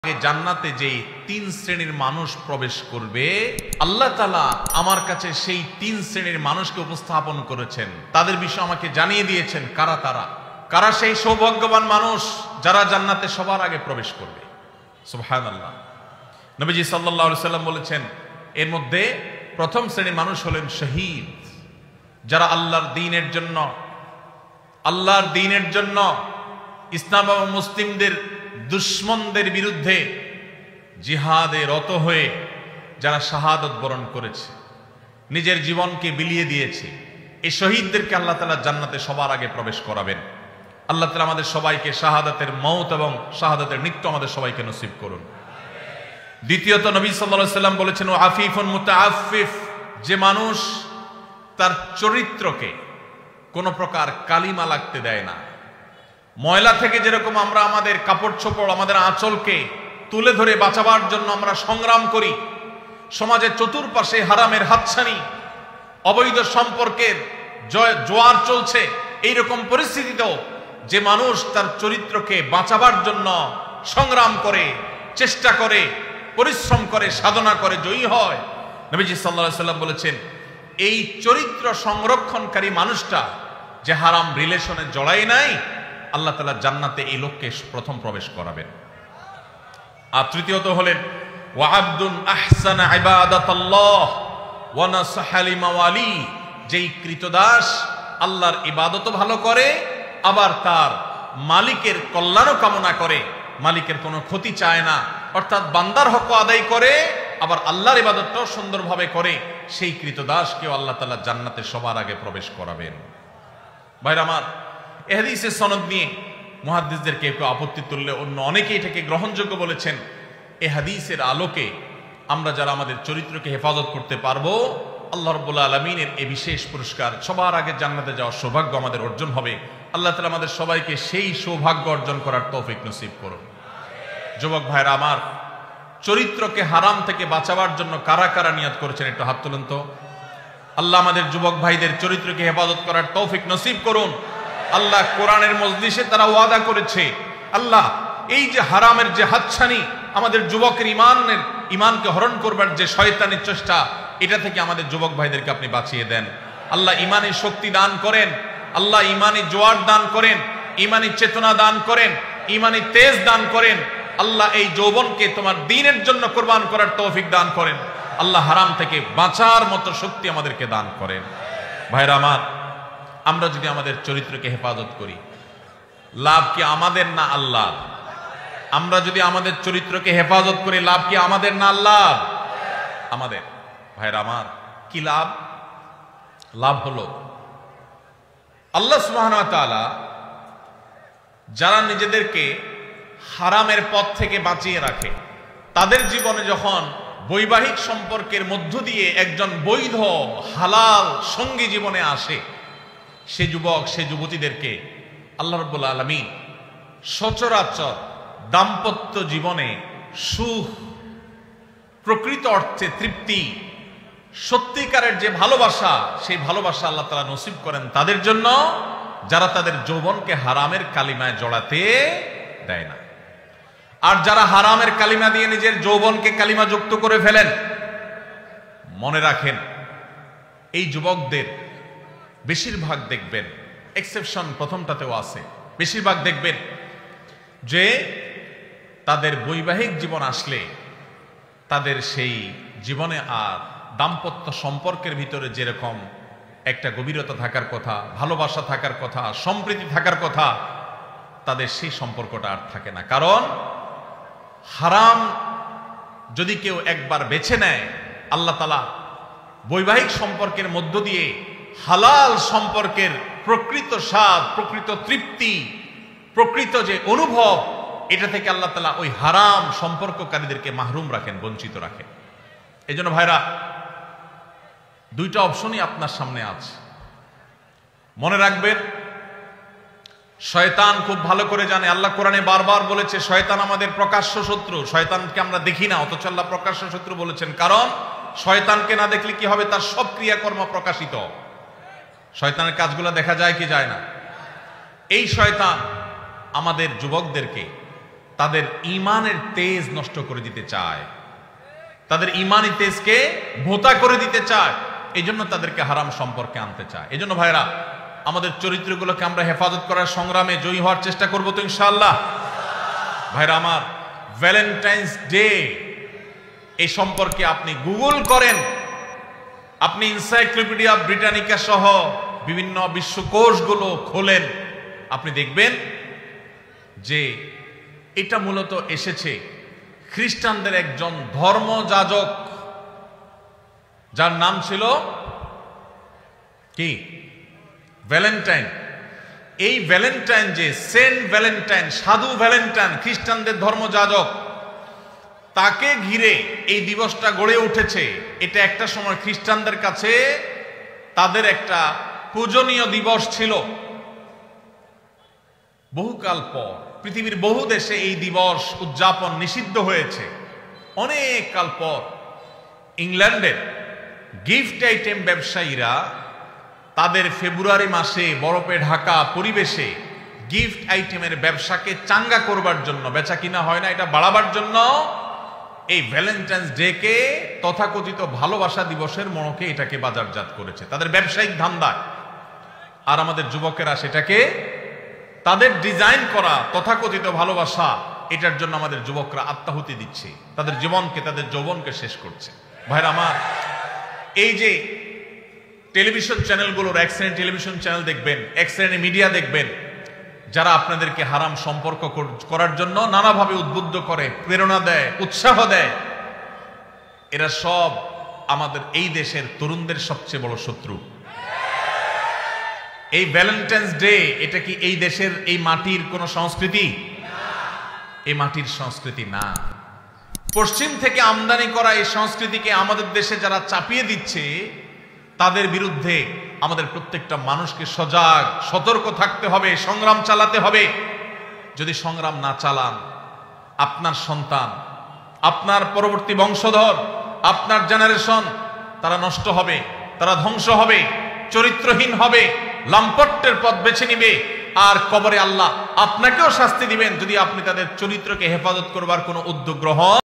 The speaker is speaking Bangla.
জান্নাতে যেই তিন শ্রেণীর মানুষ প্রবেশ করবে, আল্লাহ তাআলা আমার কাছে সেই তিন শ্রেণীর মানুষকে উপস্থাপন করেছেন, তাদের বিষয়ে আমাকে জানিয়ে দিয়েছেন কারা সেই সৌভাগ্যবান মানুষ যারা জান্নাতে সবার আগে প্রবেশ করবে। সুবহানাল্লাহ। নবীজি সাল্লাল্লাহু আলাইহি সাল্লাম বলেছেন, এর মধ্যে প্রথম শ্রেণীর মানুষ হলেন শহীদ, যারা আল্লাহর দ্বীনের জন্য ইসলাম এবং মুসলিমদের দুশমনদের বিরুদ্ধে জিহাদে রত হয়ে যারা শাহাদত বরণ করেছে, নিজের জীবনকে বিলিয়ে দিয়েছে, এই শহীদদেরকে আল্লাহ তাআলা জান্নাতে সবার আগে প্রবেশ করাবেন। আল্লাহ তাআলা আমাদের সবাইকে শাহাদাতের মওত এবং শাহাদাতের মৃত্যু আমাদের সবাইকে নসিব করুন। দ্বিতীয়ত, নবী সাল্লাল্লাহু আলাইহি সাল্লাম বলেছেন, ও আফিফুন মুতাআফফিফ, যে মানুষ তার চরিত্রকে কোন প্রকার কালিমা লাগতে দেয় না। ময়লা থেকে যেরকম আমরা আমাদের কাপড় চোপড়, আমাদের আঁচলকে তুলে ধরে বাঁচাবার জন্য আমরা সংগ্রাম করি, সমাজের চতুর্পাশে হারামের হাতছানি, অবৈধ সম্পর্কের জোয়ার চলছে, এইরকম পরিস্থিতিতেও যে মানুষ তার চরিত্রকে বাঁচাবার জন্য সংগ্রাম করে, চেষ্টা করে, পরিশ্রম করে, সাধনা করে, জয়ী হয়, নবীজি সাল্লাল্লাহু আলাইহি সাল্লাম বলেছেন, এই চরিত্র সংরক্ষণকারী মানুষটা যে হারাম রিলেশনে জড়ায় নাই, আল্লাহ তাআলা জান্নাতে এই লোককে প্রথম প্রবেশ করাবেন। আর তৃতীয়ত হলেন ওয়া আবদুন আহসানা ইবাদাতাল্লাহ ওয়া নাসাহা লিমাওয়ালি, যেই কৃতদাস আল্লাহর ইবাদত ভালো করে, আবার তার মালিকের কল্যাণও কামনা করে, মালিকের কোনো ক্ষতি চায় না, অর্থাৎ বান্দার হক আদায় করে, আবার আল্লাহর ইবাদতটাও সুন্দরভাবে করে, সেই কৃতদাসকেও আল্লাহ তাআলা জান্নাতে সবার আগে প্রবেশ করাবেন। ভাইরা আমার, এই হাদিসের সনদ নিয়ে মুহাদ্দিসদের কেউ আপত্তি তুললে অন্য অনেকেই এটাকে গ্রহণযোগ্য বলেছেন। এই হাদিসের আলোকে আমরা যারা আমাদের চরিত্রকে হেফাজত করতে পারবো, আল্লাহ রাব্বুল আলামিনের এই বিশেষ পুরস্কার, সবার আগে জান্নাতে যাওয়ার সৌভাগ্য আমাদের অর্জন হবে। আল্লাহ তাআলা আমাদের সবাইকে সেই সৌভাগ্য অর্জন করার তৌফিক নসিব করুন। যুবক ভাইরা আমার, চরিত্রকে হারাম থেকে বাঁচাবার জন্য কারা কারা নিয়ত করেছেন একটু হাত তুলুন তো। আল্লাহ আমাদের যুবক ভাইদের চরিত্রকে হেফাজত করার তৌফিক নসিব করুন। আল্লাহ কোরআনের মজলিসে তারা ওয়াদা করেছে, আল্লাহ এই যে হারামের যে হাতছানি, আমাদের যুবকের ইমানকে হরণ করবার যে শয়তানের চেষ্টা, এটা থেকে আমাদের যুবক ভাইদেরকে আপনি বাঁচিয়ে দেন। আল্লাহ ইমানি শক্তি দান করেন, আল্লাহ ইমানি জোয়ার দান করেন, ইমানি চেতনা দান করেন, ইমানি তেজ দান করেন। আল্লাহ এই যৌবনকে তোমার দ্বীনের জন্য কোরবান করার তৌফিক দান করেন। আল্লাহ হারাম থেকে বাঁচার মতো শক্তি আমাদেরকে দান করেন। ভাইরা আমার, আমরা যদি আমাদের চরিত্রকে হেফাজত করি, লাভ কি আমাদের না আল্লাহ? আমরা যদি আমাদের চরিত্রকে হেফাজত করি, লাভ কি আমাদের না আল্লাহ? আমাদের। ভাইরা আমার, কি লাভ? লাভ হলো আল্লাহ সুবহানাহু ওয়া তাআলা যারা নিজেদেরকে হারামের পথ থেকে বাঁচিয়ে রাখে, তাদের জীবনে যখন বৈবাহিক সম্পর্কের মধ্য দিয়ে একজন বৈধ হালাল সঙ্গী জীবনে আসে, সে যুবক, সে যুবতীদেরকে আল্লাহ রাব্বুল আলামিন সচরাচর দাম্পত্য জীবনে সুখ, প্রকৃত অর্থে তৃপ্তি, সত্যিকারের যে ভালোবাসা, সেই ভালোবাসা আল্লাহ তাআলা নসিব করেন তাদের জন্য যারা তাদের যৌবনকে হারামের কালিমায় জড়াতে দেয় না। আর যারা হারামের কালিমা দিয়ে নিজের যৌবনকে কালিমা যুক্ত করে ফেলেন, মনে রাখেন এই যুবকদের বেশিরভাগ দেখবেন, এক্সেপশন প্রথমটাতেও আছে, বেশিরভাগ দেখবেন যে তাদের বৈবাহিক জীবন আসলে তাদের সেই জীবনে আর দাম্পত্য সম্পর্কের ভিতরে যেরকম একটা গভীরতা থাকার কথা, ভালোবাসা থাকার কথা, সম্প্রীতি থাকার কথা, তাদের সেই সম্পর্কটা আর থাকে না। কারণ হারাম যদি কেউ একবার বেছে নেয়, আল্লাহ তাআলা বৈবাহিক সম্পর্কের মধ্য দিয়ে হালাল সম্পর্কের প্রকৃত স্বাদ, প্রকৃত তৃপ্তি, প্রকৃত যে অনুভব, এটা থেকে আল্লাহ তাআলা ওই হারাম সম্পর্ককারীদেরকে মাহরুম রাখেন, বঞ্চিত রাখেন। এই জন্য ভাইরা, দুইটা অপশনই আপনার সামনে আছে। মনে রাখবেন, শয়তান খুব ভালো করে জানে, আল্লাহ কোরআনে বারবার বলেছে শয়তান আমাদের প্রকাশ্য শত্রু। শয়তানকে আমরা দেখি না, অথচ আল্লাহ প্রকাশ্য শত্রু বলেছেন। কারণ শয়তানকে না দেখলে কি হবে? তার সব ক্রিয়াকর্ম প্রকাশিত। শয়তানের কাজগুলো দেখা যায় কি যায় না? এই শয়তান আমাদের যুবকদেরকে তাদের ঈমানের তেজ নষ্ট করে দিতে চায়, তাদের ঈমানি তেজকে ভোঁতা করে দিতে চায়, এই জন্য তাদেরকে হারাম সম্পর্কে আনতে চায়। এই জন্য ভাইরা, আমাদের চরিত্রগুলোকে আমরা হেফাজত করার সংগ্রামে জয়ী হওয়ার চেষ্টা করবো তো ইনশাআল্লাহ। ভাইরা আমার, ভ্যালেন্টাইন্স ডে এই সম্পর্কে আপনি গুগল করেন, আপনি এনসাইক্লোপিডিয়া ব্রিটানিকা সহ বিভিন্ন বিশ্বকোষগুলো খোলেন, আপনি দেখবেন যে এটা মূলত এসেছে খ্রিস্টানদের একজন ধর্মযাজক, যার নাম ছিল কি? ভ্যালেন্টাইন। এই ভ্যালেন্টাইন, যে সেন্ট ভ্যালেন্টাইন, সাধু ভ্যালেন্টাইন, খ্রিস্টানদের ধর্মযাজক, তাকে ঘিরে এই দিবসটা গড়ে উঠেছে। এটা একটা সময় খ্রিস্টানদের কাছে তাদের একটা পূজনীয় দিবস ছিল। বহুকাল পর পৃথিবীর বহু দেশে এই দিবস উদযাপন নিষিদ্ধ হয়েছে। অনেক কাল পর ইংল্যান্ডের গিফট আইটেম ব্যবসায়ীরা তাদের ফেব্রুয়ারি মাসে বরফে ঢাকা পরিবেশে গিফট আইটেমের ব্যবসাকে চাঙ্গা করবার জন্য, বেচা কিনা হয় না এটা বাড়াবার জন্য, এই ভ্যালেন্টাইন্স ডে কে তথাকথিত ভালোবাসা দিবসের মনোকে এটাকে বাজারজাত করেছে তাদের ব্যবসায়িক ধান্দায়। আর আমাদের যুবকেরা সেটাকে তাদের ডিজাইন করা তথাকথিত ভালোবাসা, এটার জন্য আমাদের যুবকরা আত্মাহুতি দিচ্ছে, তাদের জীবনকে, তাদের যৌবনকে শেষ করছে। ভাইরা আমার, এই যে টেলিভিশন চ্যানেলগুলোর, এক শ্রেণীর টেলিভিশন চ্যানেল দেখবেন, এক শ্রেণীর মিডিয়া দেখবেন, যারা আপনাদেরকে হারাম সম্পর্ক করার জন্য নানাভাবে উদ্বুদ্ধ করে, প্রেরণা দেয়, উৎসাহ দেয়, এরা সব আমাদের এই দেশের তরুণদের সবচেয়ে বড় শত্রু। এই ভ্যালেন্টাইন্স ডে, এটা কি এই দেশের, এই মাটির কোন সংস্কৃতি? এই মাটির সংস্কৃতি না। পশ্চিম থেকে আমদানি করা এই সংস্কৃতিকে আমাদের দেশে যারা চাপিয়ে দিচ্ছে, তাদের বিরুদ্ধে আমাদের প্রত্যেকটা মানুষকে সজাগ, সতর্ক থাকতে হবে, সংগ্রাম চালাতে হবে। যদি সংগ্রাম না চালান, আপনার সন্তান, আপনার পরবর্তী বংশধর, আপনার জেনারেশন, তারা নষ্ট হবে, তারা ধ্বংস হবে, চরিত্রহীন হবে, লাম্পট্যের পথ বেছে নিবে, আর কবরে আল্লাহ আপনাকেও শাস্তি দিবেন যদি আপনি তাদের চরিত্রকে হেফাজত করবার কোনো উদ্যোগ গ্রহণ